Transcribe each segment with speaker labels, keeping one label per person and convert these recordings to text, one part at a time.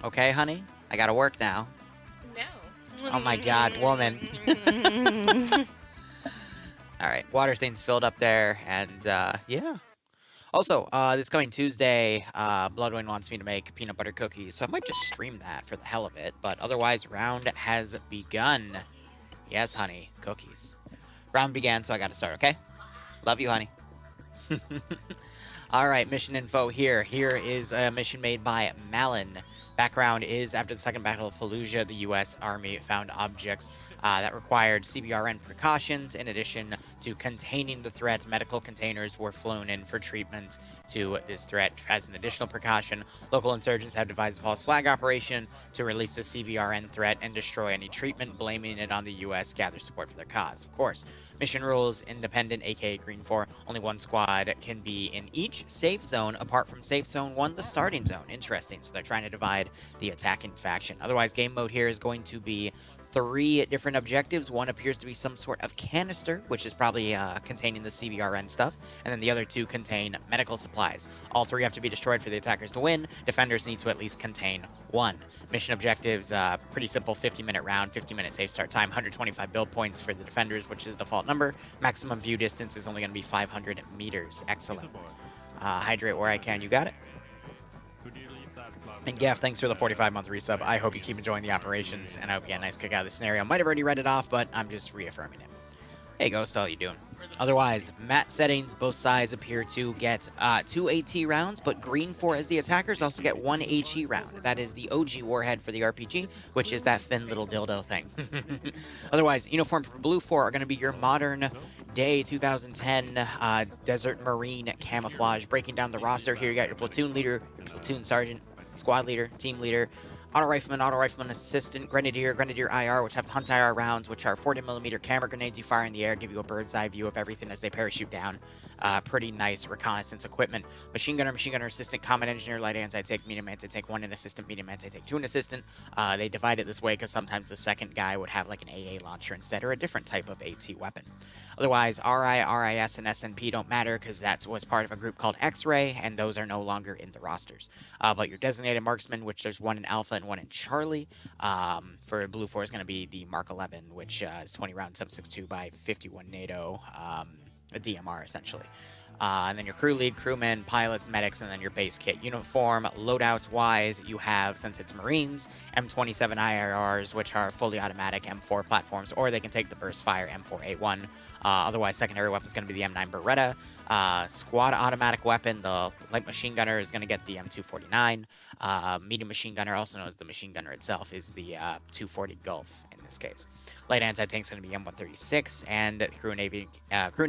Speaker 1: Okay, honey? I gotta work now. Oh my god, woman.
Speaker 2: No.
Speaker 1: Alright, water thing's filled up there, and, yeah. Also, this coming Tuesday, Bloodwind wants me to make peanut butter cookies, so I might just stream that for the hell of it, but otherwise, round has begun. Yes, honey, cookies. Round began, so I gotta start, okay? Love you, honey. Alright, mission info here. Here is a mission made by Malin. Background is, after the Second Battle of Fallujah, the U.S. Army found objects that required CBRN precautions. In addition to containing the threat, medical containers were flown in for treatment to this threat. As an additional precaution, local insurgents have devised a false flag operation to release the CBRN threat and destroy any treatment, blaming it on the U.S. Gather support for their cause. Of course, mission rules independent, aka Green 4. Only one squad can be in each safe zone, apart from safe zone 1, the starting zone. Interesting. So they're trying to divide the attacking faction. Otherwise, game mode here is going to be 3 different objectives. One appears to be some sort of canister, which is probably containing the CBRN stuff, and then the other 2 contain medical supplies. All 3 have to be destroyed for the attackers to win. Defenders need to at least contain 1. Mission objectives, pretty simple, 50-minute round, 50-minute safe start time, 125 build points for the defenders, which is the default number. Maximum view distance is only going to be 500 meters. Excellent. Hydrate where I can. You got it? And Gaff, thanks for the 45-month resub. I hope you keep enjoying the operations, and I hope you get a nice kick out of the scenario. Might have already read it off, but I'm just reaffirming it. Hey, Ghost, how you doing? Otherwise, map settings, both sides appear to get 2 AT rounds, but Green 4 as the attackers also get 1 HE round. That is the OG warhead for the RPG, which is that thin little dildo thing. Otherwise, uniform for Blue 4 are going to be your modern day 2010 Desert Marine camouflage. Breaking down the roster here, you got your platoon leader, your platoon sergeant, squad leader, team leader, auto rifleman assistant, grenadier IR, which have hunt IR rounds, which are 40mm camera grenades you fire in the air, give you a bird's eye view of everything as they parachute down. Pretty nice reconnaissance equipment. Machine gunner assistant, combat engineer, light anti-tank, medium anti-tank, 1 an assistant, medium anti-tank, 2 an assistant. They divide it this way because sometimes the second guy would have like an AA launcher instead, or a different type of AT weapon. Otherwise, RI, RIS, and SNP don't matter because that was part of a group called X-Ray, and those are no longer in the rosters. But your designated marksman, which there's 1 in Alpha and 1 in Charlie, for Blue 4 is going to be the Mark 11, which is 20 round 7.62 by 51 NATO, a DMR essentially. And then your crew lead, crewmen, pilots, medics, and then your base kit. Uniform, loadouts-wise, you have, since it's Marines, M27 IRRs, which are fully automatic M4 platforms, or they can take the burst fire M4A1. Otherwise, secondary weapon is going to be the M9 Beretta. Squad automatic weapon, the light machine gunner is going to get the M249. Medium machine gunner, also known as the machine gunner itself, is the 240 Gulf in this case. Light anti-tank is going to be M136, and crew and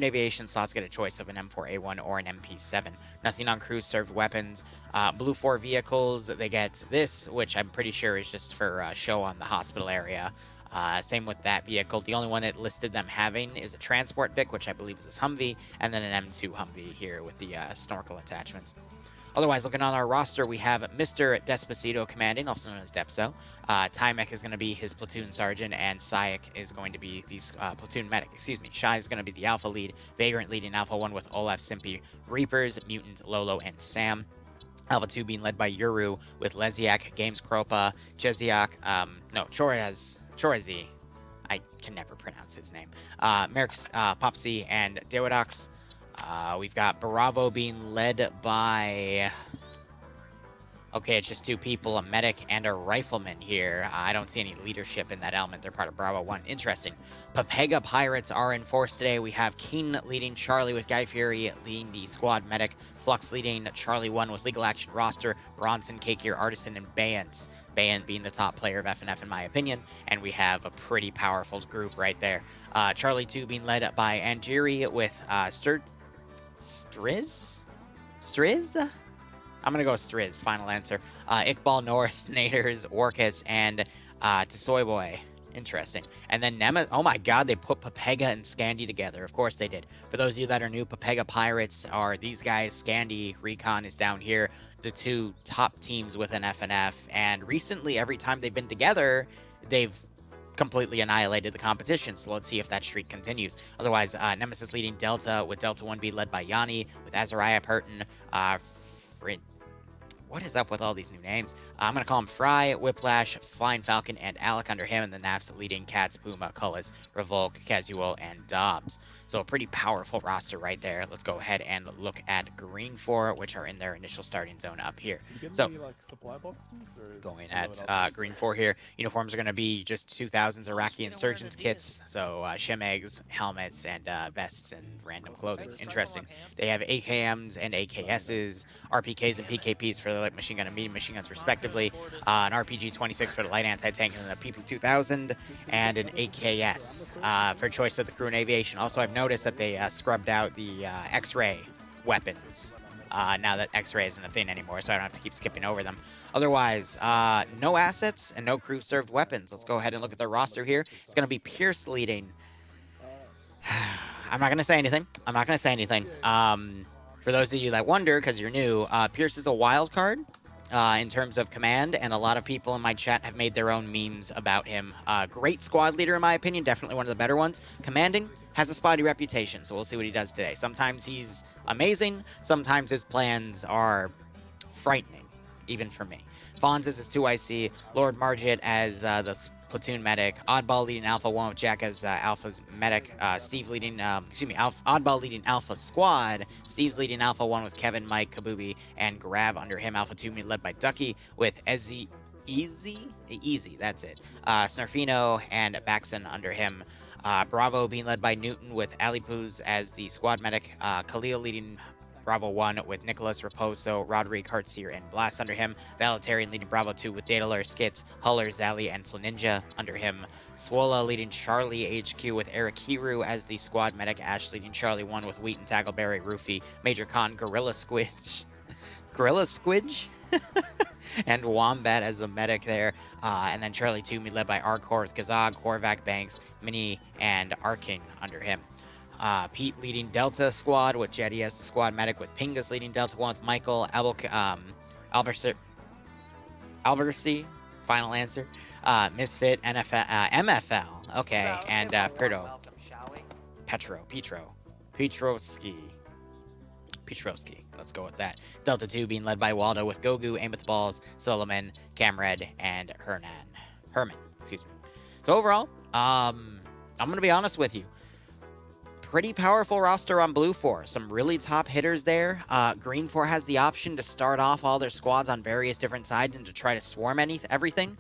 Speaker 1: aviation slots get a choice of an M4A1 or an MP7. Nothing on crew served weapons. Blue 4 vehicles, they get this, which I'm pretty sure is just for show on the hospital area. Same with that vehicle. The only one it listed them having is a transport Vic, which I believe is this Humvee, and then an M2 Humvee here with the snorkel attachments. Otherwise, looking on our roster, we have Mr. Despacito commanding, also known as Depso. Tymek is going to be his platoon sergeant, and Sayek is going to be the platoon medic. Excuse me. Shai is going to be the Alpha lead. Vagrant leading Alpha 1 with Olaf, Simpy, Reapers, Mutant, Lolo, and Sam. Alpha 2 being led by Yuru with Leziak, Games Kropa, Cheziak, Chorezi. I can never pronounce his name. Merrick's Popsy, and Dewadox. We've got Bravo being led by... Okay, it's just 2 people, a medic and a rifleman here. I don't see any leadership in that element. They're part of Bravo 1. Interesting. Papega Pirates are in force today. We have Keen leading Charlie with Guy Fury leading the squad medic. Flux leading Charlie 1 with Legal Action roster. Bronson, Kakir, Artisan, and Bayant. Bayant being the top player of FNF in my opinion. And we have a pretty powerful group right there. Charlie 2 being led by Anjiri with Striz? I'm going to go Striz, final answer. Iqbal, Norris, Naders, Orcus, and Tsoy Boy. Interesting. And then oh my god, they put Papega and Scandi together. Of course they did. For those of you that are new, Papega Pirates are these guys. Scandi, Recon is down here. The 2 top teams within FNF. And recently, every time they've been together, they've completely annihilated the competition, so let's see if that streak continues. Otherwise, Nemesis leading Delta, with Delta 1B led by Yanni, with Azariah Purton, What is up with all these new names? I'm going to call him Fry, Whiplash, Flying Falcon, and Alec under him, and the Nav's leading Cats, Puma, Cullis, Revolk, Casual, and Dobbs. So a pretty powerful roster right there. Let's go ahead and look at Green 4, which are in their initial starting zone up here. So
Speaker 3: any, like, supply boxes, or
Speaker 1: going at Green 4 here, uniforms are going to be just 2000s Iraqi insurgents kits, so Shemegs, helmets, and vests and random clothing. Interesting. They have AKMs and AKSs, RPKs and PKPs for the light machine gun and medium machine guns respectively, an RPG-26 for the light anti-tank, and a PP-2000, and an AKS for choice of the crew and aviation. Also, I've noticed that they scrubbed out the X-ray weapons. Now that X-ray isn't a thing anymore, so I don't have to keep skipping over them. Otherwise, no assets and no crew-served weapons. Let's go ahead and look at their roster here. It's going to be Pierce leading. I'm not going to say anything. For those of you that wonder, because you're new, Pierce is a wild card in terms of command, and a lot of people in my chat have made their own memes about him. Great squad leader, in my opinion, definitely one of the better ones. Commanding has a spotty reputation, so we'll see what he does today. Sometimes he's amazing, sometimes his plans are frightening, even for me. Fonz is his 2IC, Lord Margit as the platoon medic, Oddball leading Alpha 1 with Jack as Alpha's medic, Steve leading, Oddball leading Alpha Squad, Steve's leading Alpha 1 with Kevin, Mike, Kabubi, and Grav under him, Alpha 2 led by Ducky with Easy, that's it, Snarfino and Baxon under him, Bravo being led by Newton with Alipuz as the squad medic, Khalil leading Bravo 1 with Nicholas Raposo, Roderick Hartsier, and Blast under him. Valitarian leading Bravo 2 with Daedalur, Skits, Huller, Zally, and Flaninja under him. Swola leading Charlie HQ with Eric Hiru as the squad medic. Ash leading Charlie 1 with Wheaton, Taggleberry, Roofy, Major Khan, Gorilla Squidge. And Wombat as the medic there. And then Charlie 2 led by Arcor with Gazag, Korvac, Banks, Mini, and Arking under him. Pete leading Delta Squad with Jetty as the squad medic, with Pingus leading Delta 1 with Michael, Albercy, final answer, Misfit, MFL, okay, and Petrovsky. Let's go with that. Delta 2 being led by Waldo with Gogu, Ameth Balls, Solomon, Camred, and Herman, excuse me. So overall, I'm going to be honest with you. Pretty powerful roster on Blue 4. Some really top hitters there. Green 4 has the option to start off all their squads on various different sides and to try to swarm everything.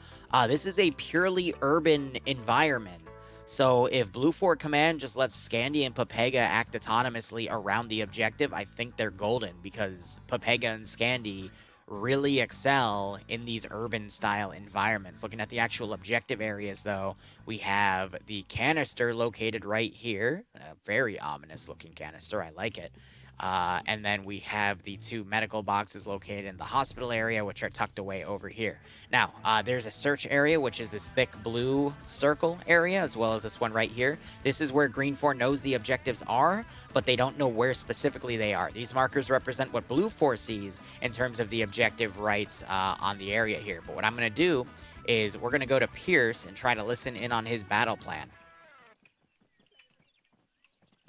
Speaker 1: This is a purely urban environment. So if Blue 4 Command just lets Scandy and Papega act autonomously around the objective, I think they're golden, because Papega and Scandy really excel in these urban-style environments. Looking at the actual objective areas, though, we have the canister located right here. A very ominous-looking canister. I like it. And then we have the 2 medical boxes located in the hospital area, which are tucked away over here. Now, there's a search area, which is this thick blue circle area, as well as this one right here. This is where Green 4 knows the objectives are, but they don't know where specifically they are. These markers represent what Blue 4 sees in terms of the objective right on the area here. But what I'm going to do is we're going to go to Pierce and try to listen in on his battle plan.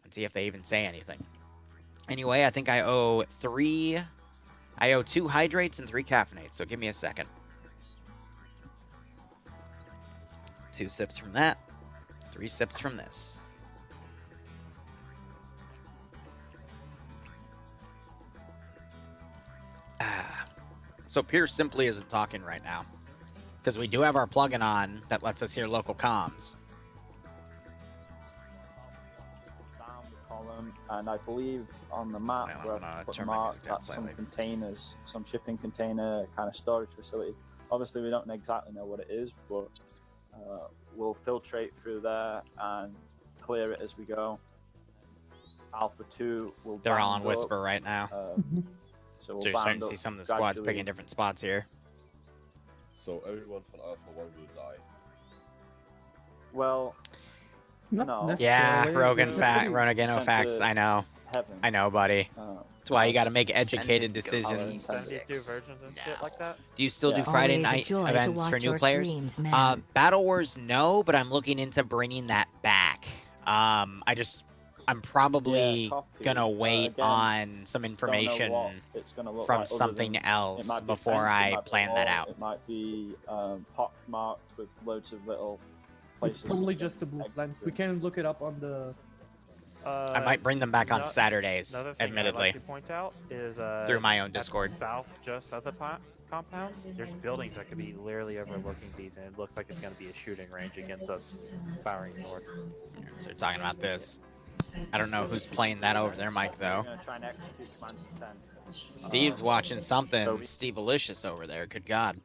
Speaker 1: And see if they even say anything. Anyway, I think I owe 2 hydrates and 3 caffeinates, so give me a second. 2 sips from that, 3 sips from this. So Pierce simply isn't talking right now, because we do have our plugin on that lets us hear local comms.
Speaker 4: And I believe on the map where I put marked, that's some containers, some shipping container kind of storage facility. Obviously, we don't exactly know what it is, but we'll filtrate through there and clear it as we go. Alpha 2 will.
Speaker 1: They're all on Whisper right now.
Speaker 4: So
Speaker 1: you're starting to see some of the squads picking different spots here.
Speaker 3: So everyone from Alpha 1 will die.
Speaker 4: Well. No.
Speaker 1: Yeah, Rogan facts. I know.
Speaker 4: Heaven.
Speaker 1: I know, buddy. That's why you got to make educated decisions. Do you still do Friday night events for new players? Battle Wars, no, but I'm looking into bringing that back. I just I'm probably
Speaker 4: copy.
Speaker 1: gonna wait
Speaker 4: Again,
Speaker 1: on some
Speaker 4: don't know
Speaker 1: information
Speaker 4: what it's gonna look
Speaker 1: from
Speaker 4: like other
Speaker 1: something
Speaker 4: than-
Speaker 1: else
Speaker 4: it might be
Speaker 1: before
Speaker 4: fence, it
Speaker 1: I
Speaker 4: might be
Speaker 1: plan that
Speaker 4: wall,
Speaker 1: out.
Speaker 4: It might be pock marked with loads of little places.
Speaker 5: It's probably
Speaker 4: you can
Speaker 5: just a blue
Speaker 4: exit
Speaker 5: fence. We
Speaker 4: through.
Speaker 5: can look it up on the.
Speaker 1: I might bring them back on Saturdays,
Speaker 2: Another thing
Speaker 1: admittedly,
Speaker 2: I'd like to point out is
Speaker 1: through my own
Speaker 2: at the
Speaker 1: Discord.
Speaker 2: south, just of the compound, there's buildings that could be literally overlooking these, and it looks like it's going to be a shooting range against us firing north.
Speaker 1: So we're talking about this. I don't know who's playing that over there, Mike, though.
Speaker 4: I'm gonna try and execute command consent.
Speaker 1: Steve's watching something.
Speaker 4: so-
Speaker 1: Steve Alicious over there. Good God.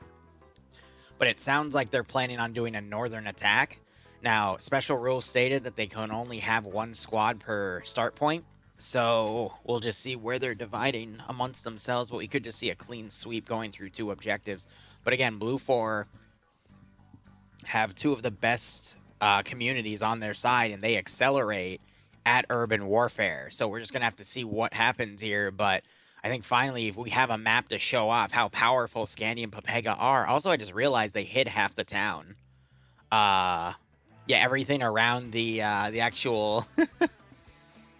Speaker 1: But it sounds like they're planning on doing a northern attack. Now, special rules stated that they can only have one squad per start point. So we'll just see where they're dividing amongst themselves. But we could just see a clean sweep going through 2 objectives. But again, Blue 4 have 2 of the best communities on their side, and they accelerate at urban warfare. So we're just going to have to see what happens here. But I think finally, if we have a map to show off how powerful Scandia and Pepega are. Also, I just realized they hid half the town. Yeah, everything around the actual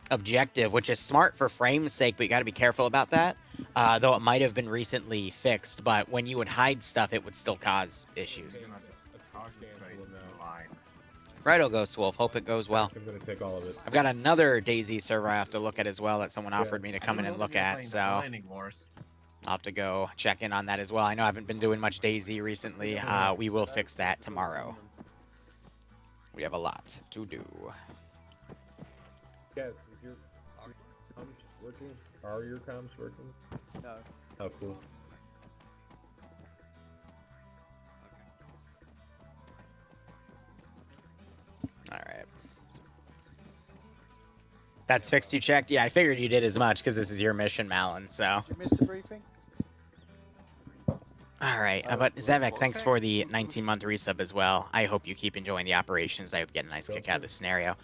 Speaker 1: objective, which is smart for frame's sake, but you got to be careful about that. Though it might have been recently fixed, but when you would hide stuff, it would still cause issues. Righto, Ghost Wolf. Hope it goes well.
Speaker 6: I'm gonna take all of it.
Speaker 1: I've got another DayZ server I have to look at as well that someone offered me to come in and look at, so I'll have to go check in on that as well. I know I haven't been doing much DayZ recently. We will fix that tomorrow. We have a lot to do.
Speaker 6: Guys, is your comms working? Are your comms working?
Speaker 4: No.
Speaker 6: Oh, cool.
Speaker 1: All right. That's fixed, you checked? Yeah, I figured you did as much because this is your mission, Malin, so.
Speaker 7: Did you miss the briefing?
Speaker 1: All right, but Zevek, thanks for the 19-month resub as well. I hope you keep enjoying the operations. I hope you get a nice kick out of this scenario.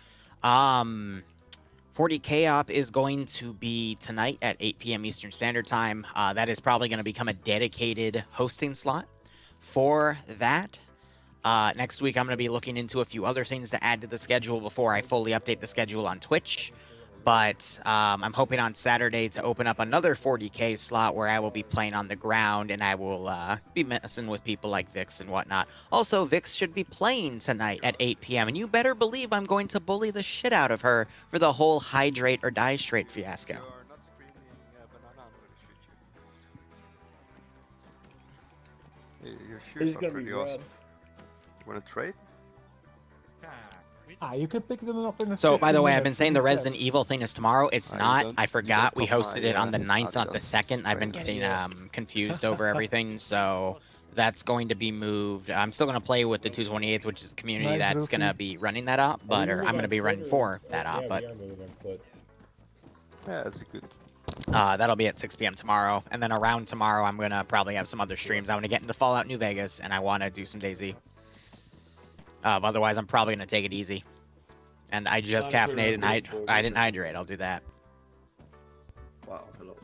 Speaker 1: 40K op is going to be tonight at 8 p.m. Eastern Standard Time. That is probably going to become a dedicated hosting slot for that. Next week, I'm going to be looking into a few other things to add to the schedule before I fully update the schedule on Twitch. But I'm hoping on Saturday to open up another 40K slot where I will be playing on the ground and I will be messing with people like Vix and whatnot. Also, Vix should be playing tonight at 8 p.m. And you better believe I'm going to bully the shit out of her for the whole hydrate or die straight fiasco.
Speaker 7: You are not screaming, banana, I'm gonna shoot you.
Speaker 8: Your shoes are pretty awesome. You wanna trade?
Speaker 5: You can pick them up in a
Speaker 1: So, by the way, I've been
Speaker 5: 15
Speaker 1: saying the
Speaker 5: minutes,
Speaker 1: Resident Evil thing is tomorrow. It's
Speaker 8: You
Speaker 1: not.
Speaker 8: don't-
Speaker 1: I forgot. We
Speaker 8: you don't
Speaker 1: hosted it on the 9th, not the
Speaker 8: Adidas
Speaker 1: 2nd. I've been
Speaker 8: trainers.
Speaker 1: getting confused over everything, so that's going to be moved. I'm still going to play with the 228th, which is the community
Speaker 5: Nice,
Speaker 1: that's going to
Speaker 5: Goofy.
Speaker 1: be running that op, but or I'm going to be running for that op,
Speaker 6: Yeah,
Speaker 1: but
Speaker 6: we are moving on foot.
Speaker 8: Yeah, that's good.
Speaker 1: that'll be at 6 p.m. tomorrow. And then around tomorrow, I'm going to probably have some other streams. I want to get into Fallout New Vegas, and I want to do some DayZ. Otherwise, I'm probably going to take it easy. And I just caffeinated and I didn't hydrate. I'll do that.
Speaker 3: Wow, hello.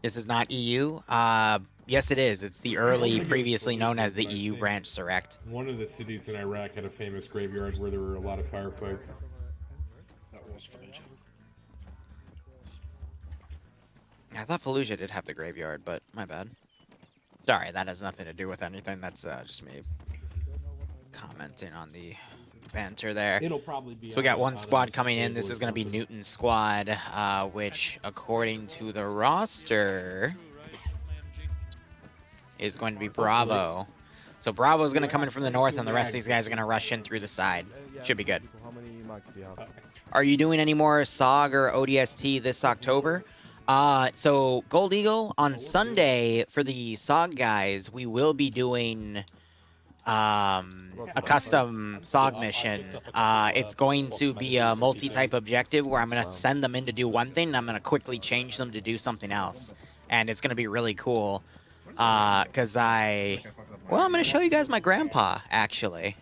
Speaker 1: This is not EU. Yes, it is. It's the early, previously known as the EU branch, Surrect.
Speaker 6: One of the cities in Iraq had a famous graveyard where there were a lot of firefights.
Speaker 9: That was Fallujah.
Speaker 1: I thought Fallujah did have the graveyard, but my bad. Sorry, that has nothing to do with anything. That's just me commenting on the banter there.
Speaker 6: It'll probably be.
Speaker 1: So we got one squad coming in. This is going to be Newton's squad, which, according to the roster, is going to be Bravo. So Bravo is going to come in from the north, and the rest of these guys are going to rush in through the side. Should be good. Are you doing any more SOG or ODST this October? So Gold Eagle, on Sunday, for the SOG guys, we will be doing a custom SOG mission. It's going to be a multi-type objective where I'm going to send them in to do one thing, and I'm going to quickly change them to do something else. And it's going to be really cool, because I'm going to show you guys my grandpa, actually.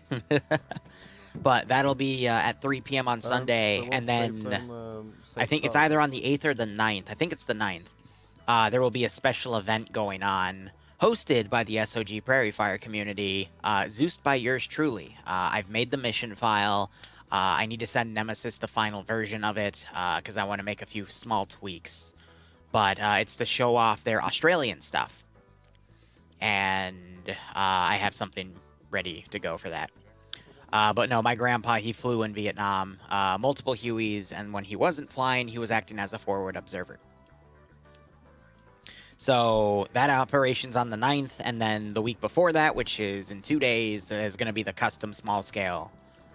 Speaker 1: But that'll be at 3 p.m. on Sunday, and then I think it's either on the 8th or the 9th. I think it's the 9th. There will be a special event going on, hosted by the SOG Prairie Fire community, Zeused by yours truly. I've made the mission file. I need to send Nemesis the final version of it because I want to make a few small tweaks. But it's to show off their Australian stuff. And I have something ready to go for that. But no, my grandpa, he flew in Vietnam, multiple Hueys, and when he wasn't flying, he was acting as a forward observer. So that operation's on the 9th, and then the week before that, which is in 2 days, is going to be the custom small-scale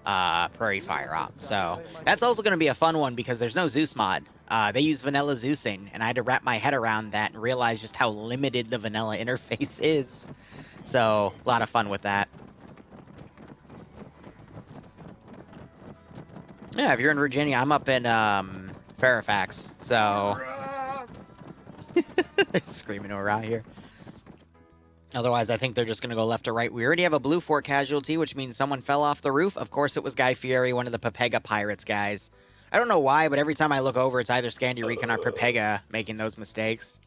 Speaker 1: Prairie Fire op. So that's also going to be a fun one because there's no Zeus mod. They use vanilla Zeusing, and I had to wrap my head around that and realize just how limited the vanilla interface is. So a lot of fun with that. Yeah, if you're in Virginia, I'm up in Fairfax, so... They're screaming around here. Otherwise, I think they're just going to go left or right. We already have a Blue 4 casualty, which means someone fell off the roof. Of course, it was Guy Fieri, one of the Pepega Pirates guys. I don't know why, but every time I look over, it's either Scandi Recon or Pepega making those mistakes.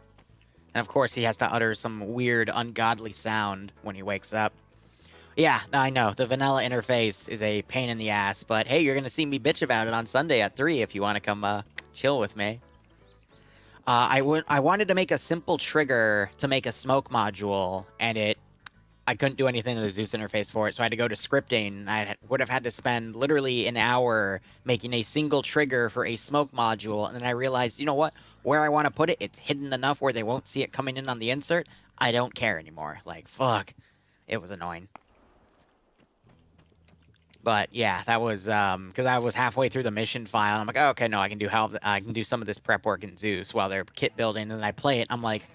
Speaker 1: And of course, he has to utter some weird, ungodly sound when he wakes up. Yeah, I know. The vanilla interface is a pain in the ass, but hey, you're going to see me bitch about it on Sunday at 3 if you want to come chill with me. I wanted to make a simple trigger to make a smoke module, and I couldn't do anything in the Zeus interface for it, so I had to go to scripting. I would have had to spend literally an hour making a single trigger for a smoke module, and then I realized, you know what? Where I want to put it, it's hidden enough where they won't see it coming in on the insert. I don't care anymore. Like, fuck. It was annoying. But yeah, that was because I was halfway through the mission file. And I'm like, oh, okay, no, I can do some of this prep work in Zeus while they're kit building, and then I play it. And I'm like,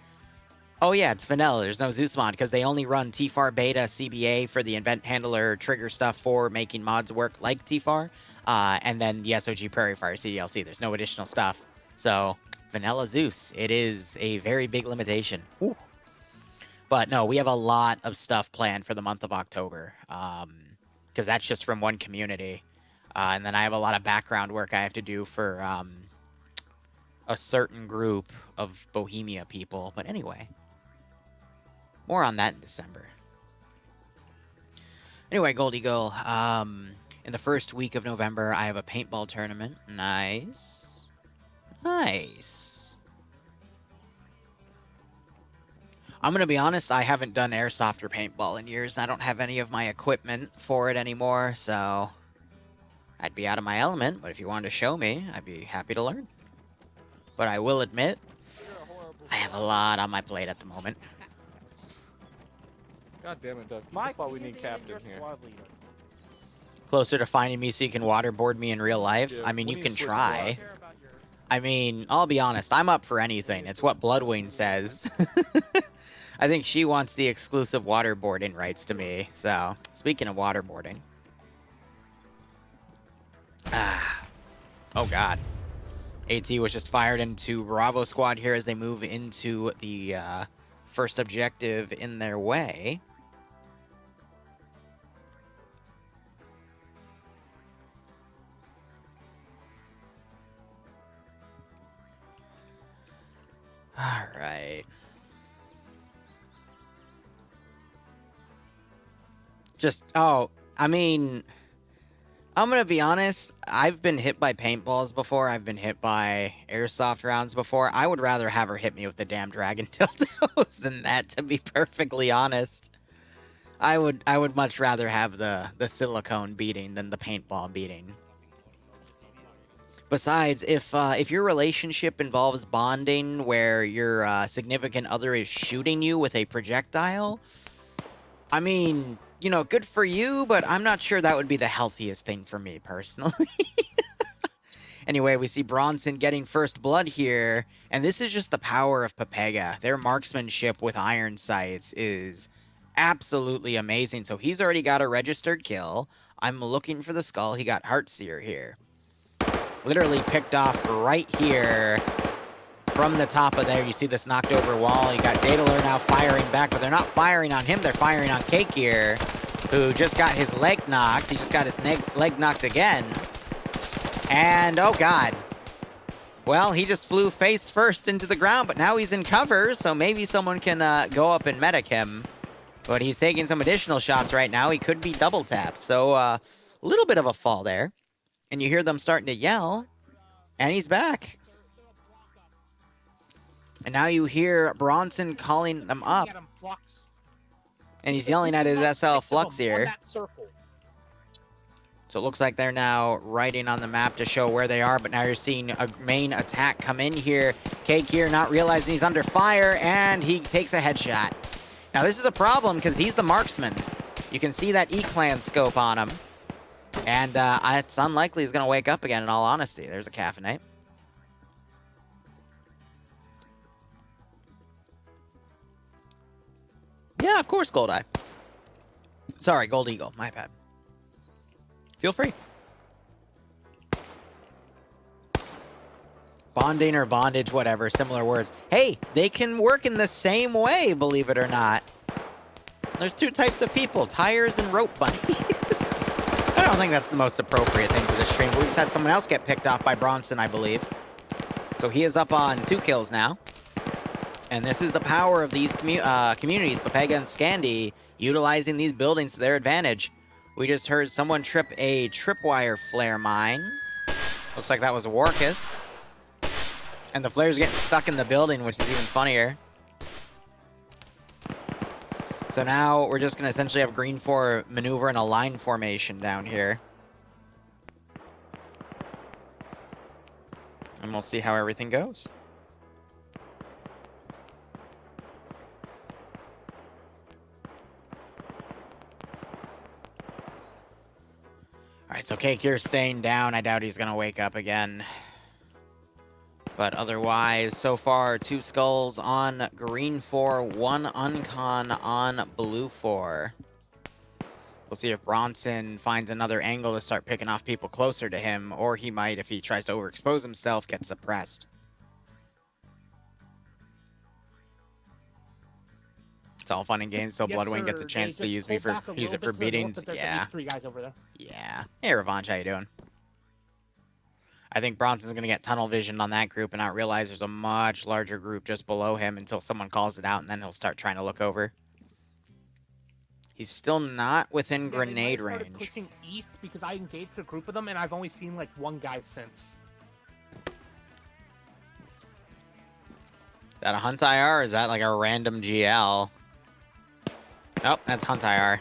Speaker 1: oh yeah, it's vanilla. There's no Zeus mod because they only run TFAR beta CBA for the event handler trigger stuff for making mods work like TFAR, and then the SOG Prairie Fire CDLC. There's no additional stuff. So vanilla Zeus, it is a very big limitation. Ooh. But no, we have a lot of stuff planned for the month of October. Because that's just from one community. And then I have a lot of background work I have to do for a certain group of Bohemia people. But anyway, more on that in December. Anyway, Gold Eagle, in the first week of November, I have a paintball tournament. Nice. Nice. I'm going to be honest, I haven't done airsoft or paintball in years. I don't have any of my equipment for it anymore, so I'd be out of my element, but if you wanted to show me, I'd be happy to learn. But I will admit, I have a lot on my plate at the moment.
Speaker 6: God damn it, Doug. That's why we need Captain here.
Speaker 1: Closer to finding me so you can waterboard me in real life?
Speaker 6: Yeah,
Speaker 1: I mean, you can
Speaker 6: switch
Speaker 1: try. I mean, I'll be honest, I'm up for anything. It's what Bloodwing says. I think she wants the exclusive waterboarding rights to me. So, speaking of waterboarding. Oh, God. AT was just fired into Bravo Squad here as they move into the first objective in their way. All right. I mean, I'm going to be honest. I've been hit by paintballs before. I've been hit by airsoft rounds before. I would rather have her hit me with the damn dragon dildos than that, to be perfectly honest. I would much rather have the silicone beating than the paintball beating. Besides, if your relationship involves bonding where your significant other is shooting you with a projectile, I mean, you know, good for you, but I'm not sure that would be the healthiest thing for me, personally. Anyway, we see Bronson getting first blood here, and this is just the power of Pepega. Their marksmanship with iron sights is absolutely amazing. So he's already got a registered kill. I'm looking for the skull. He got Heartseer here. Literally picked off right here from the top of there. You see this knocked over wall. You got Daedalur now firing back, but they're not firing on him. They're firing on Cake here, who just got his leg knocked. He just got his leg knocked again. And, oh, God. Well, he just flew face first into the ground, but now he's in cover, so maybe someone can go up and medic him. But he's taking some additional shots right now. He could be double tapped, so a little bit of a fall there. And you hear them starting to yell, and he's back. And now you hear Bronson calling them up. And he's yelling at his SL Flux here. So it looks like they're now writing on the map to show where they are, but now you're seeing a main attack come in here. Cake here not realizing he's under fire, and he takes a headshot. Now this is a problem because he's the marksman. You can see that E-Clan scope on him. And it's unlikely he's going to wake up again, in all honesty. There's a caffeinate. Yeah, of course, Gold Eye. Sorry, Gold Eagle. My bad. Feel free. Bonding or bondage, whatever, similar words. Hey, they can work in the same way, believe it or not. There's two types of people, tires and rope bunnies. I don't think that's the most appropriate thing for this stream, but we just had someone else get picked off by Bronson, I believe. So he is up on 2 kills now. And this is the power of these communities, Papega and Scandi, utilizing these buildings to their advantage. We just heard someone trip a tripwire flare mine. Looks like that was a Warcus. And the flare's getting stuck in the building, which is even funnier. So now we're just going to essentially have Green 4 maneuver in a line formation down here. And we'll see how everything goes. Alright, so Cake here staying down. I doubt he's going to wake up again. But otherwise, so far, 2 skulls on Green 4, 1 uncon on Blue 4. We'll see if Bronson finds another angle to start picking off people closer to him, or he might, if he tries to overexpose himself, get suppressed. It's all fun and games till Bloodwing gets a chance to use it for beatings. Yeah. Yeah. Hey, Revanche, how you doing? I think Bronson's going to get tunnel vision on that group and not realize there's a much larger group just below him until someone calls it out, and then he'll start trying to look over. He's still not within grenade range.
Speaker 10: Pushing east because I engaged a group of them, and I've only seen like 1 guy since.
Speaker 1: Is that a Hunt IR, or is that like a random GL? Nope, that's Hunt IR.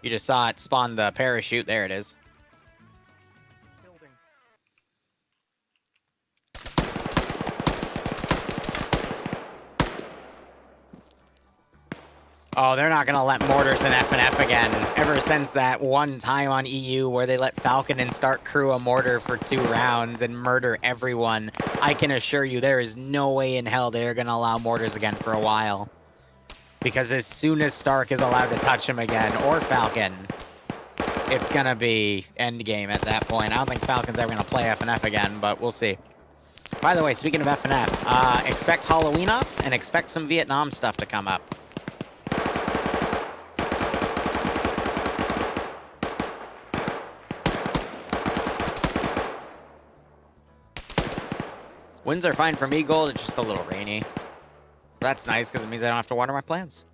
Speaker 1: You just saw it spawn the parachute. There it is. Oh, they're not going to let mortars in FNF again. Ever since that one time on EU where they let Falcon and Stark crew a mortar for 2 rounds and murder everyone, I can assure you there is no way in hell they're going to allow mortars again for a while. Because as soon as Stark is allowed to touch him again, or Falcon, it's going to be endgame at that point. I don't think Falcon's ever going to play FNF again, but we'll see. By the way, speaking of FNF, expect Halloween ops and expect some Vietnam stuff to come up. Winds are fine for me, Gold. It's just a little rainy. That's nice because it means I don't have to water my plants.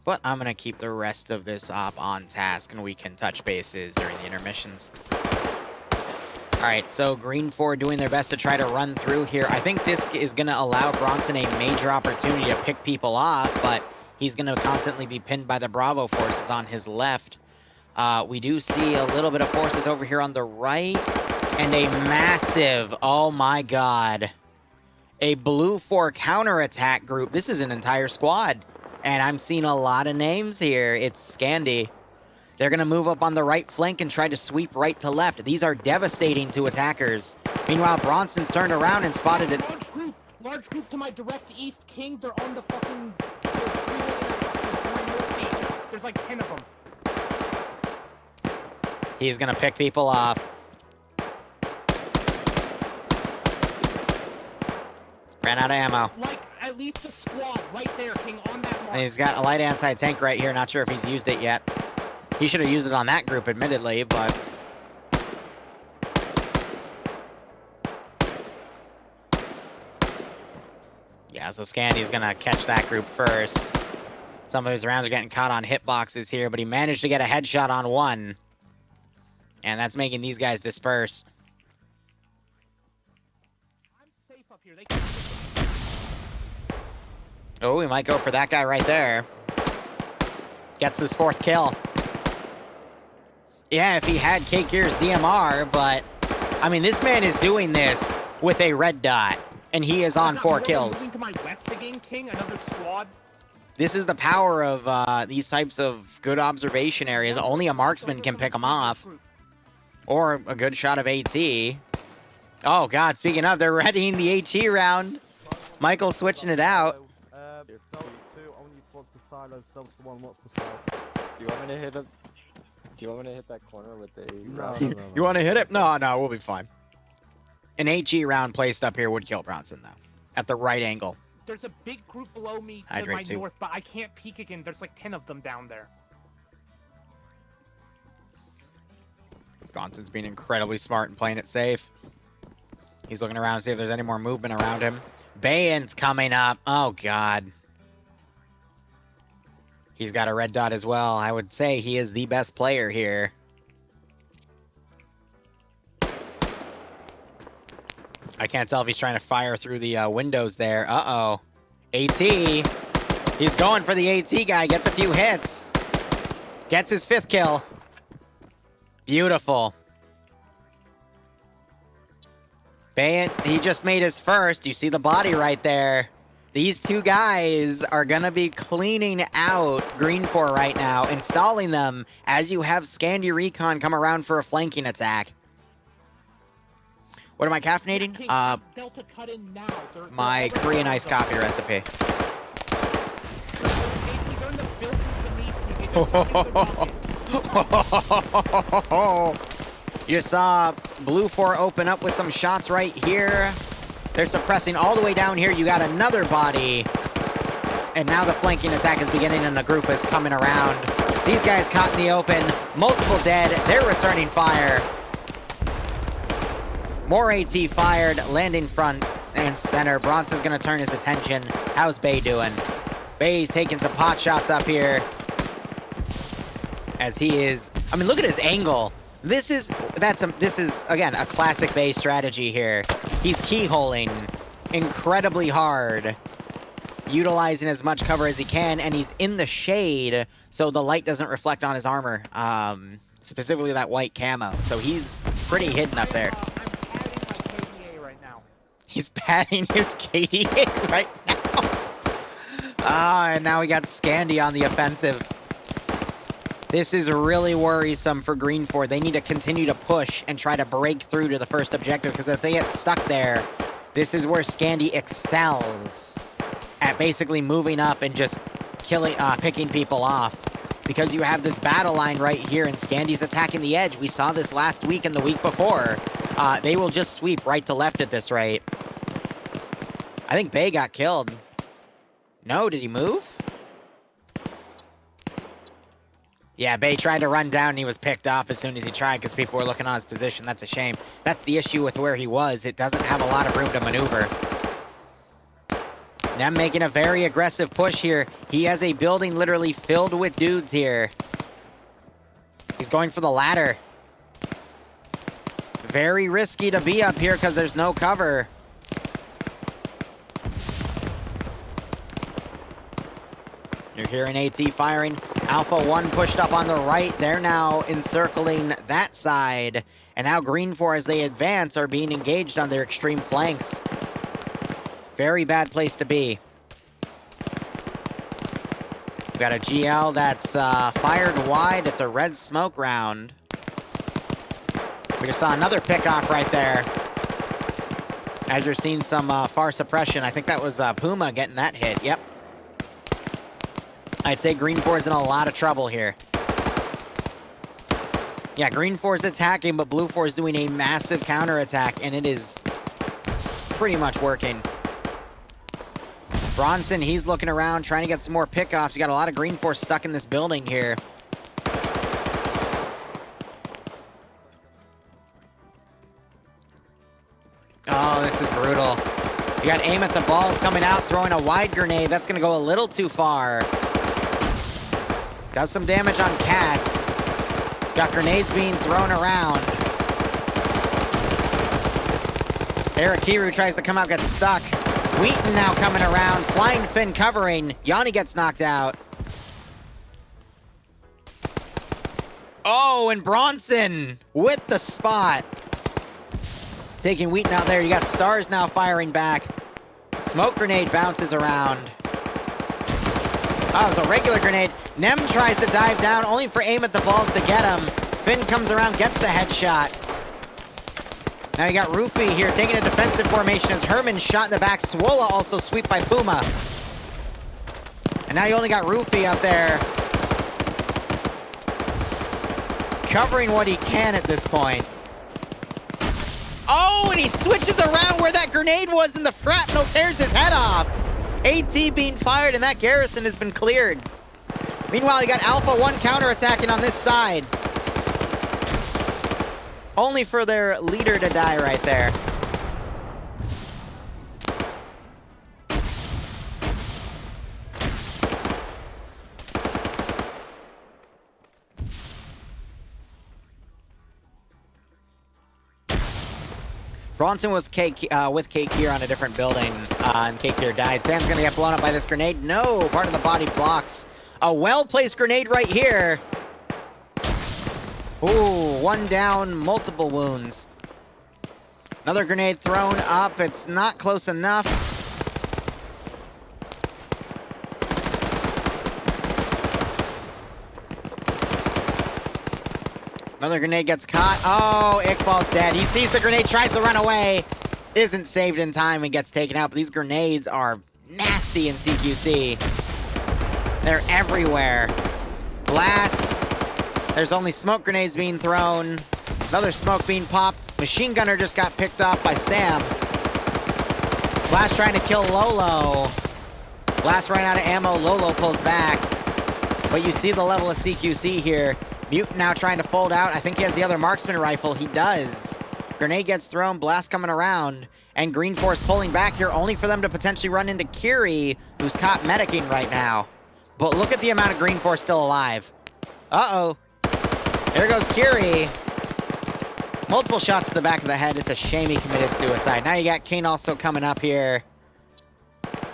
Speaker 1: But I'm going to keep the rest of this op on task, and we can touch bases during the intermissions. Alright, so Green 4 doing their best to try to run through here. I think this is going to allow Bronson a major opportunity to pick people off, but he's going to constantly be pinned by the Bravo forces on his left. We do see a little bit of forces over here on the right. And a massive, oh my god, a Blue 4 counterattack group. This is an entire squad. And I'm seeing a lot of names here. It's Scandi. They're going to move up on the right flank and try to sweep right to left. These are devastating to attackers. Meanwhile, Bronson's turned around and spotted it.
Speaker 10: Large group to my direct east, King. They're on the fucking... There's like 10 of them.
Speaker 1: He's going to pick people off. Ran out of ammo.
Speaker 10: Like, at least a squad right there, King, on that mark.
Speaker 1: And he's got a light anti-tank right here. Not sure if he's used it yet. He should have used it on that group, admittedly, but... Yeah, so Scandy's going to catch that group first. Some of his rounds are getting caught on hitboxes here, but he managed to get a headshot on one. And that's making these guys disperse.
Speaker 10: I'm safe up here. They can't-
Speaker 1: Oh, we might go for that guy right there. Gets his 4th kill. Yeah, if he had K-Gear's DMR, but... I mean, this man is doing this with a red dot, and he is on 4 kills.
Speaker 10: Moving to my west again, King. Another squad.
Speaker 1: This is the power of these types of good observation areas. Only a marksman can pick them off. Or a good shot of AT. Oh, God, speaking of, they're readying the HE round. Michael switching it out.
Speaker 5: Delta 2, I want you to watch the silos. Delta 1, watch the south.
Speaker 11: Do you want me to hit it? Do you want me to hit that corner with the...
Speaker 5: No.
Speaker 1: You want to hit it? No, we'll be fine. An HE round placed up here would kill Bronson, though. At the right angle.
Speaker 10: There's a big group below me to
Speaker 1: Hydrate
Speaker 10: my
Speaker 1: too.
Speaker 10: north, but I can't peek again. There's like 10 of them down there.
Speaker 1: Bronson's being incredibly smart and playing it safe. He's looking around to see if there's any more movement around him. Bayan's coming up. Oh, God. He's got a red dot as well. I would say he is the best player here. I can't tell if he's trying to fire through the windows there. Uh-oh. AT. He's going for the AT guy. Gets a few hits. Gets his 5th kill. Beautiful. Bayan, he just made his 1st. You see the body right there. These 2 guys are going to be cleaning out Green 4 right now, installing them as you have Scandi Recon come around for a flanking attack. What am I caffeinating?
Speaker 10: Delta cut in now.
Speaker 1: My Korean iced coffee recipe.
Speaker 10: They're in the building beneath me. They just cut in the rocket.
Speaker 1: You saw Blue 4 open up with some shots right here. They're suppressing all the way down here. You got another body. And now the flanking attack is beginning and the group is coming around. These guys caught in the open. Multiple dead. They're returning fire. More AT fired, landing front and center. Bronson's going to turn his attention. How's Bay doing? Bay's taking some pot shots up here. As he is... I mean, look at his angle. This is, again, a classic Bay strategy here. He's keyholing incredibly hard, utilizing as much cover as he can, and he's in the shade so the light doesn't reflect on his armor, specifically that white camo. So he's pretty hidden up there.
Speaker 10: I'm padding my KDA right now.
Speaker 1: He's padding his KDA right now. And now we got Scandi on the offensive. This is really worrisome for Green 4. They need to continue to push and try to break through to the first objective, because if they get stuck there, this is where Scandi excels at basically moving up and just killing, picking people off. Because you have this battle line right here, and Scandi's attacking the edge. We saw this last week and the week before. They will just sweep right to left at this rate. I think Bay got killed. No, did he move? Yeah, Bay tried to run down and he was picked off as soon as he tried because people were looking on his position. That's a shame. That's the issue with where he was. It doesn't have a lot of room to maneuver. Them making a very aggressive push here. He has a building literally filled with dudes here. He's going for the ladder. Very risky to be up here because there's no cover. You're hearing AT firing. Alpha 1 pushed up on the right. They're now encircling that side. And now Green 4, as they advance, are being engaged on their extreme flanks. Very bad place to be. We've got a GL that's fired wide. It's a red smoke round. We just saw another pickoff right there. As you're seeing some far suppression. I think that was Puma getting that hit. Yep. I'd say Green 4 is in a lot of trouble here. Yeah, Green 4 is attacking, but Blue 4 is doing a massive counterattack, and it is pretty much working. Bronson, he's looking around, trying to get some more pickoffs. You got a lot of Green 4 stuck in this building here. Oh, this is brutal. You got aim at the balls coming out, throwing a wide grenade. That's going to go a little too far. Does some damage on Cats. Got grenades being thrown around. Arakiru tries to come out, gets stuck. Wheaton now coming around. Flying Finn covering. Yanni gets knocked out. Oh, and Bronson with the spot. Taking Wheaton out there. You got Stars now firing back. Smoke grenade bounces around. Oh, it's a regular grenade. Nem tries to dive down, only for aim at the balls to get him. Finn comes around, gets the headshot. Now you got Rufy here taking a defensive formation as Herman shot in the back. Swola also swept by Puma. And now you only got Rufy up there. Covering what he can at this point. Oh, and he switches around where that grenade was and the shrapnel tears his head off. AT being fired and that garrison has been cleared. Meanwhile, you got Alpha 1 counterattacking on this side. Only for their leader to die right there. Bronson was with Cake here on a different building, and Cake here died. Sam's gonna get blown up by this grenade. No, part of the body blocks. A well-placed grenade right here. Ooh, one down, multiple wounds. Another grenade thrown up. It's not close enough. Another grenade gets caught. Oh, Iqbal's dead. He sees the grenade, tries to run away. Isn't saved in time and gets taken out. But these grenades are nasty in CQC. They're everywhere. Glass. There's only smoke grenades being thrown. Another smoke being popped. Machine gunner just got picked off by Sam. Glass trying to kill Lolo. Glass ran out of ammo. Lolo pulls back. But you see the level of CQC here. Mutant now trying to fold out. I think he has the other marksman rifle. He does. Grenade gets thrown. Blast coming around. And Green Force pulling back here only for them to potentially run into Kiri, who's caught medicing right now. But look at the amount of Green Force still alive. Uh-oh. There goes Kiri. Multiple shots to the back of the head. It's a shame he committed suicide. Now you got Kane also coming up here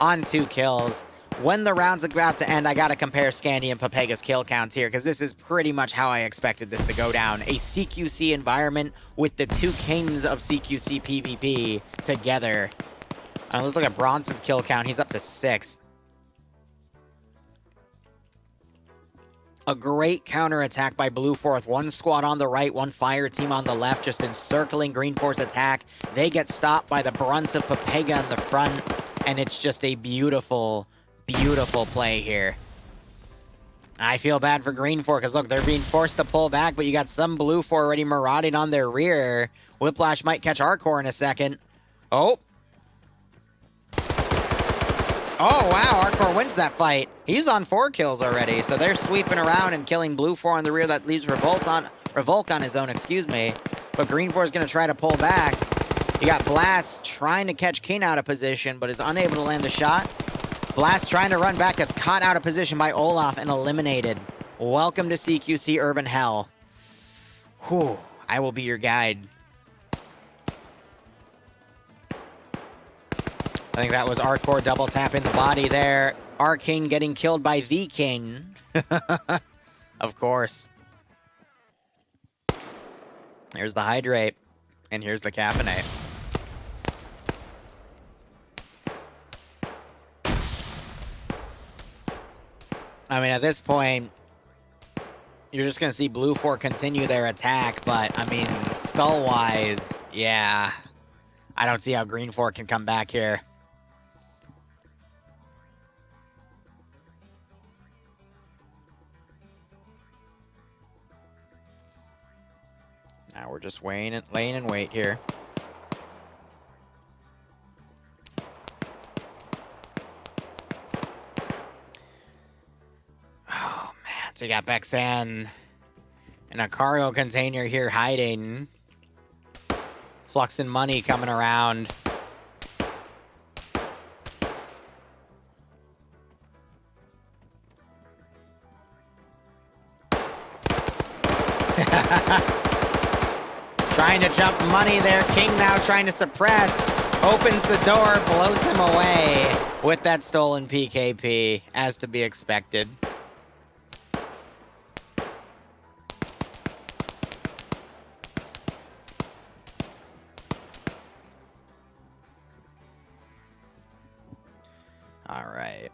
Speaker 1: on 2 kills. When the round's about to end, I gotta compare Scandy and Papega's kill counts here, because this is pretty much how I expected this to go down. A CQC environment with the 2 kings of CQC PvP together. Let's look at Bronson's kill count. He's up to 6. A great counterattack by Blue Force. 1 squad on the right, 1 fire team on the left, just encircling Green Force attack. They get stopped by the brunt of Papega in the front, and it's just a beautiful, beautiful play here. I feel bad for Green Force, because look, they're being forced to pull back, but you got some Blue Force already marauding on their rear. Whiplash might catch Arcor in a second. Oh. Oh, wow, Arcor wins that fight. He's on 4 kills already, so they're sweeping around and killing Blue Force on the rear. That leaves Revolk on his own, excuse me. But Green Force is going to try to pull back. You got Blast trying to catch King out of position, but is unable to land the shot. Blast trying to run back, gets caught out of position by Olaf and eliminated. Welcome to CQC Urban Hell. Whew, I will be your guide. I think that was Arcor double tapping the body there. Arcane getting killed by the King. Of course. Here's the Hydrate. And here's the Caffeinate. I mean, at this point, you're just going to see Blue Force continue their attack. But, I mean, skull-wise, yeah. I don't see how Green Force can come back here. Now we're just laying in wait here. Oh, man. So you got Bexan in a cargo container here hiding. Flux and money coming around. Trying to jump money there. King now trying to suppress. Opens the door, blows him away with that stolen PKP, as to be expected. All right.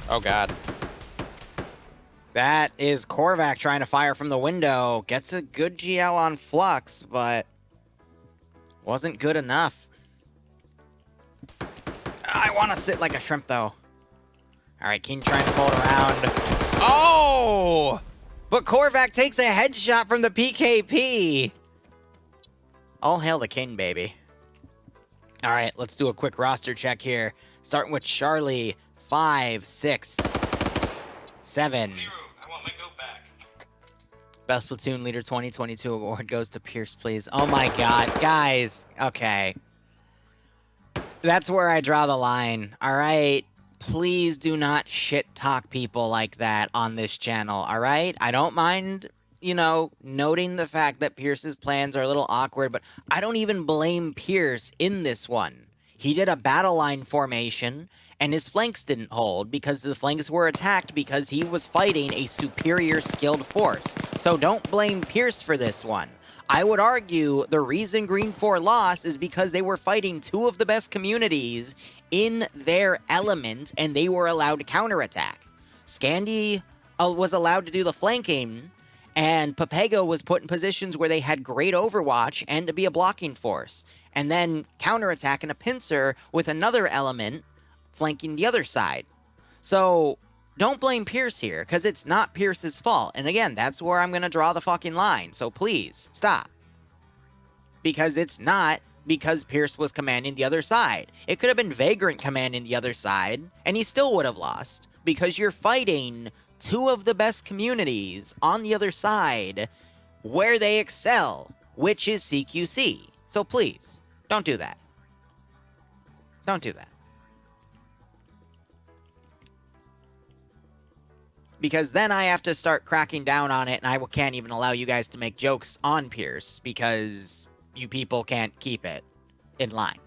Speaker 1: Oh, God. That is Korvac trying to fire from the window. Gets a good GL on Flux, but wasn't good enough. I want to sit like a shrimp, though. All right, King trying to pull it around. Oh! But Korvac takes a headshot from the PKP. All hail the King, baby. All right, let's do a quick roster check here. Starting with Charlie, 5, 6, 7. Best Platoon Leader 2022 award goes to Pierce, please. Oh my God, guys. Okay. That's where I draw the line. All right. Please do not shit talk people like that on this channel. All right. I don't mind, you know, noting the fact that Pierce's plans are a little awkward, but I don't even blame Pierce in this one. He did a battle line formation, and his flanks didn't hold because the flanks were attacked because he was fighting a superior skilled force. So don't blame Pierce for this one. I would argue the reason Green 4 lost is because they were fighting two of the best communities in their element, and they were allowed to counterattack. Scandi was allowed to do the flanking, and Papega was put in positions where they had great overwatch and to be a blocking force. And then counterattack and a pincer with another element flanking the other side. So don't blame Pierce here, because it's not Pierce's fault. And again, that's where I'm going to draw the fucking line. So please, stop. Because it's not because Pierce was commanding the other side. It could have been Vagrant commanding the other side, and he still would have lost. Because you're fighting two of the best communities on the other side where they excel, which is CQC. So please, don't do that. Don't do that. Because then I have to start cracking down on it, and I can't even allow you guys to make jokes on Pierce because you people can't keep it in line.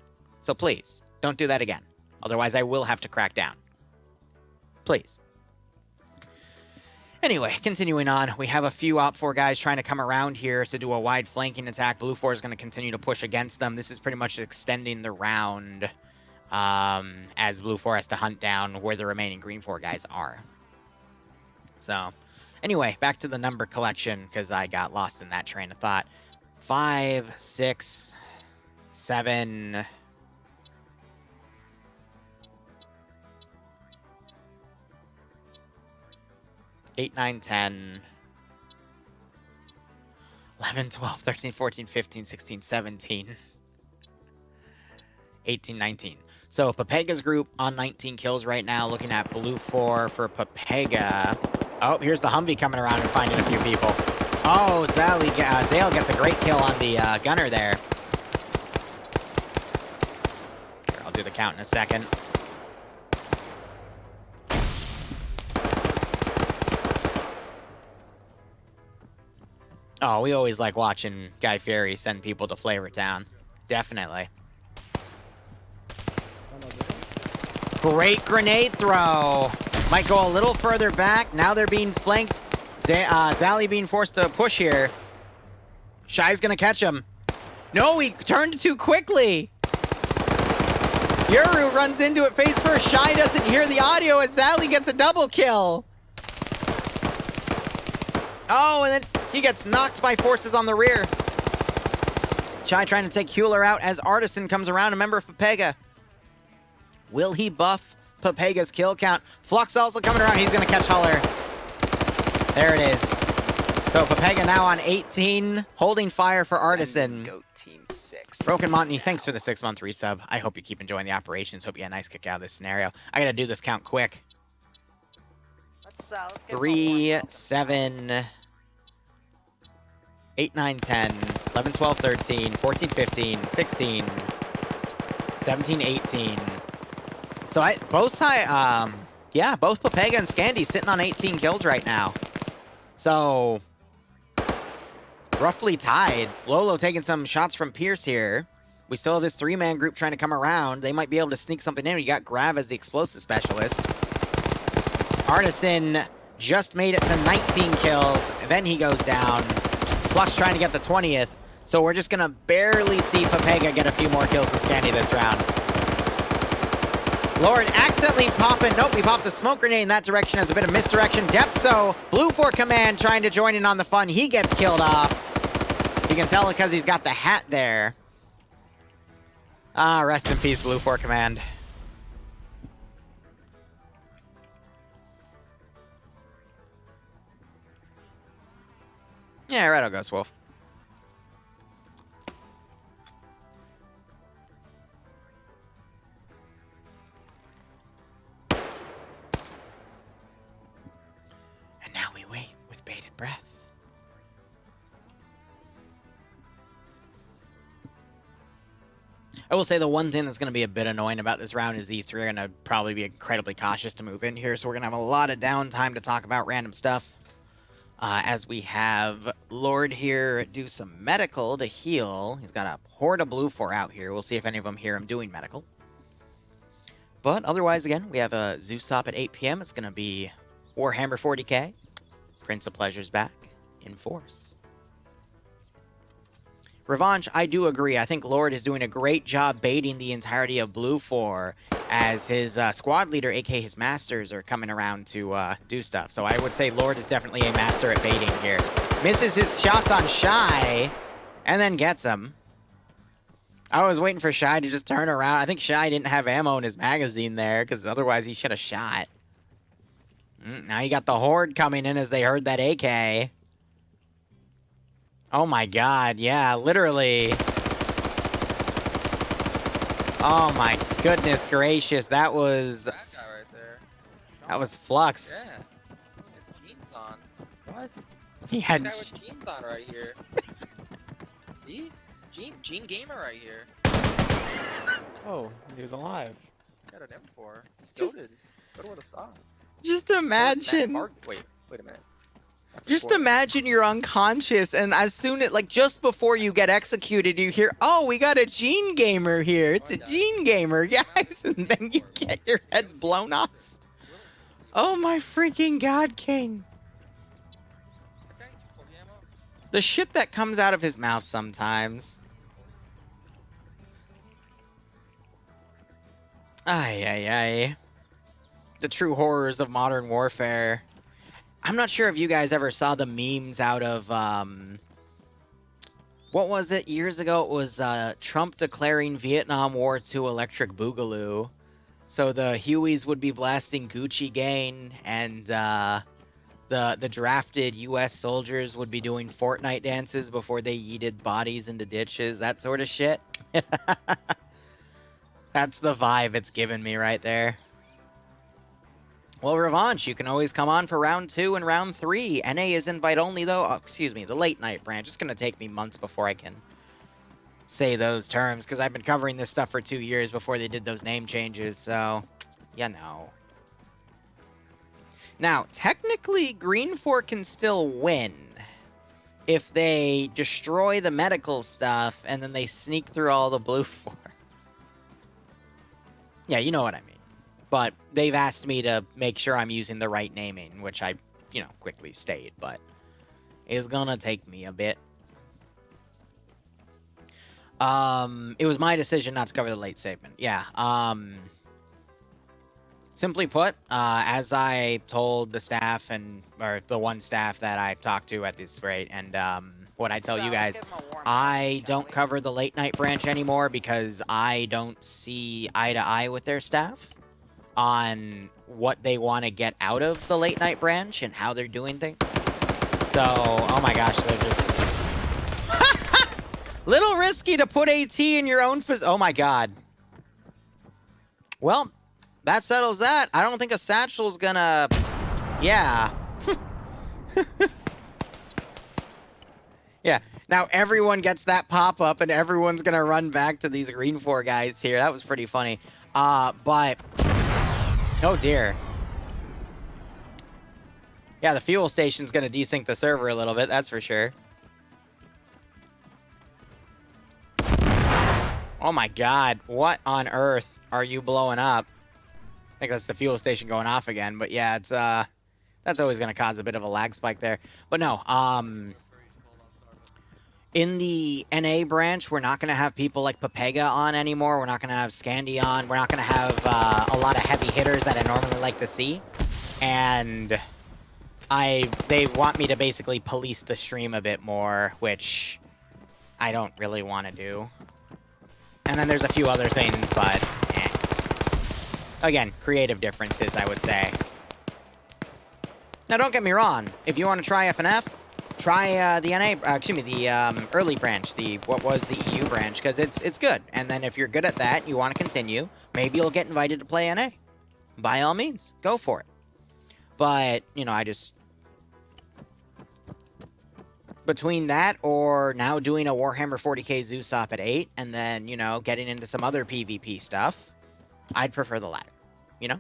Speaker 1: So please, don't do that again. Otherwise, I will have to crack down. Please. Anyway, continuing on, we have a few OPFOR guys trying to come around here to do a wide flanking attack. Blue 4 is going to continue to push against them. This is pretty much extending the round as Blue 4 has to hunt down where the remaining Green 4 guys are. So, anyway, back to the number collection, because I got lost in that train of thought. 5, 6, 7... 8, 9, 10, 11, 12, 13, 14, 15, 16, 17, 18, 19. So Papega's group on 19 kills right now, looking at Blue 4 for Papega. Oh, here's the Humvee coming around and finding a few people. Oh, Zale gets a great kill on the gunner there. Here, I'll do the count in a second. Oh, we always like watching Guy Fieri send people to Flavor Town. Definitely. Great grenade throw. Might go a little further back. Now they're being flanked. Zally being forced to push here. Shy's gonna catch him. No, he turned too quickly. Yuru runs into it face first. Shy doesn't hear the audio as Zally gets a double kill. Oh, and then he gets knocked by forces on the rear. Shy trying to take Hewler out as Artisan comes around, a member of Papega. Will he buff Papega's kill count? Flux also coming around. He's going to catch Huller. There it is. So Papega now on 18, holding fire for Artisan.
Speaker 12: Go Team 6.
Speaker 1: Broken Monty, thanks for the 6-month resub. I hope you keep enjoying the operations. Hope you get a nice kick out of this scenario. I got to do this count quick.
Speaker 12: Let's get
Speaker 1: 3, 7, 8, 9, 10, 11, 12, 13, 14, 15, 16, 17, 18. So both sides, Yeah, both Papega and Scandy sitting on 18 kills right now. So, roughly tied. Lolo taking some shots from Pierce here. We still have this 3-man group trying to come around. They might be able to sneak something in. We got Grav as the explosive specialist. Artisan just made it to 19 kills. Then he goes down. Flux trying to get the 20th. So we're just going to barely see Papega get a few more kills than Scandy this round. Lord accidentally popping. Nope, he pops a smoke grenade in that direction as a bit of misdirection. Depso, Blue 4 Command trying to join in on the fun. He gets killed off. You can tell because he's got the hat there. Ah, rest in peace, Blue 4 Command. Yeah, right, I'll go, Wolf. And now we wait with bated breath. I will say the one thing that's going to be a bit annoying about this round is these three are going to probably be incredibly cautious to move in here, so we're going to have a lot of downtime to talk about random stuff. As we have Lord here do some medical to heal. He's got a horde of Blue 4 out here. We'll see if any of them hear him doing medical. But otherwise, again, we have a Zeusop at 8 p.m. It's going to be Warhammer 40k. Prince of Pleasure's back in force. Revanche, I do agree. I think Lord is doing a great job baiting the entirety of Blue 4 as his squad leader, aka his masters, are coming around to do stuff. So I would say Lord is definitely a master at baiting here. Misses his shots on Shy and then gets him. I was waiting for Shy to just turn around. I think Shy didn't have ammo in his magazine there because otherwise he should have shot. Now you got the horde coming in as they heard that AK. Oh my god, yeah, literally. Oh my goodness gracious, that was...
Speaker 13: That guy right there.
Speaker 1: That was Flux.
Speaker 13: Yeah. He had jeans on. What?
Speaker 1: He had...
Speaker 13: That guy with jeans on right here. See? Jean Gamer right here.
Speaker 11: Oh, he was alive.
Speaker 13: Got an M4. He's goated. Go to what a saw.
Speaker 1: Just imagine...
Speaker 13: Wait a minute.
Speaker 1: Just imagine you're unconscious, and as soon as, like, just before you get executed, you hear, oh, we got a Gene Gamer here. It's a Gene Gamer, guys. And then you get your head blown off. Oh, my freaking God, King. The shit that comes out of his mouth sometimes. Ay, ay, ay. The true horrors of modern warfare. I'm not sure if you guys ever saw the memes out of, what was it? Years ago, it was Trump declaring Vietnam War II Electric Boogaloo. So the Hueys would be blasting Gucci Gang, and the drafted U.S. soldiers would be doing Fortnite dances before they yeeted bodies into ditches, that sort of shit. That's the vibe it's giving me right there. Well, Revanche, you can always come on for round 2 and round 3. NA is invite only, though. Oh, excuse me, the late night branch. It's going to take me months before I can say those terms, because I've been covering this stuff for 2 years before they did those name changes, so, you know. Now, technically, Green 4 can still win if they destroy the medical stuff and then they sneak through all the Blue 4. Yeah, you know what I mean. But they've asked me to make sure I'm using the right naming, which I, you know, quickly state, but it's gonna take me a bit. It was my decision not to cover the late segment. Yeah, simply put, as I told the staff or the one staff that I talked to at this rate, and what I tell you guys, I don't cover the late night branch anymore because I don't see eye to eye with their staff on what they want to get out of the late night branch and how they're doing things. So, oh my gosh, they're just... Little risky to put AT in your own oh my god. Well, that settles that. I don't think a satchel's gonna... Yeah. Yeah. Now everyone gets that pop-up and everyone's gonna run back to these Green 4 guys here. That was pretty funny. But... Oh dear. Yeah, the fuel station's gonna desync the server a little bit, that's for sure. Oh my god, what on earth are you blowing up? I think that's the fuel station going off again, but yeah, it's that's always gonna cause a bit of a lag spike there. But no, in the NA branch, we're not gonna have people like Papega on anymore. We're not gonna have Scandy on. We're not gonna have a lot of heavy hitters that I normally like to see. And they want me to basically police the stream a bit more, which I don't really want to do. And then there's a few other things, but again, creative differences, I would say. Now, don't get me wrong. If you want to try FNF, try the NA, excuse me, the early branch, what was the EU branch, because it's good. And then if you're good at that, you want to continue, maybe you'll get invited to play NA. By all means, go for it. But, you know, I just... Between that or now doing a Warhammer 40k Zoosop at 8 and then, you know, getting into some other PvP stuff, I'd prefer the latter, you know?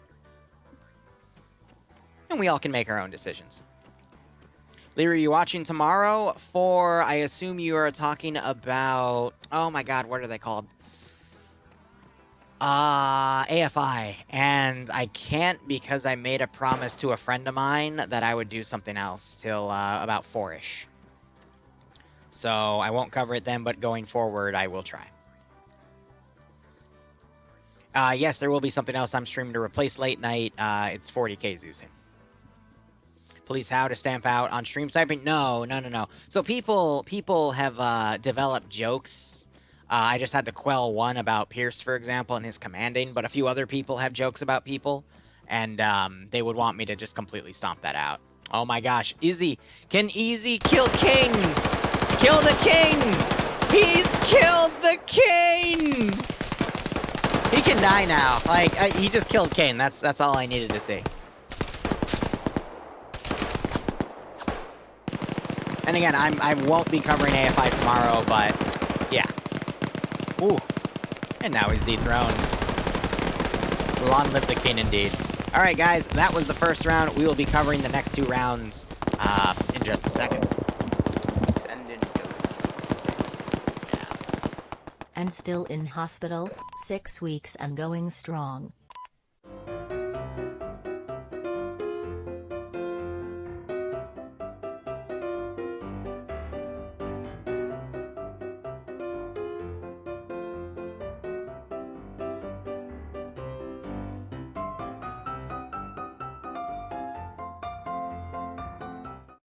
Speaker 1: And we all can make our own decisions. Liru, you watching tomorrow for, I assume you are talking about, oh my god, what are they called? AFI. And I can't because I made a promise to a friend of mine that I would do something else till about 4-ish. So I won't cover it then, but going forward, I will try. Yes, there will be something else I'm streaming to replace late night. It's 40k Zeusing. Police how to stamp out on stream sniping? No. So people have developed jokes. I just had to quell one about Pierce, for example, and his commanding, but a few other people have jokes about people, and they would want me to just completely stomp that out. Oh my gosh, Izzy! Can Izzy kill King? Kill the king! He's killed the king! He can die now. Like, he just killed Kane. That's all I needed to see. And again, I won't be covering AFI tomorrow, but yeah. Ooh. And now he's dethroned. Long live the king, indeed. All right, guys, that was the first round. We will be covering the next 2 rounds in just a second.
Speaker 12: Send in Team 6 now.
Speaker 14: And still in hospital, 6 weeks and going strong.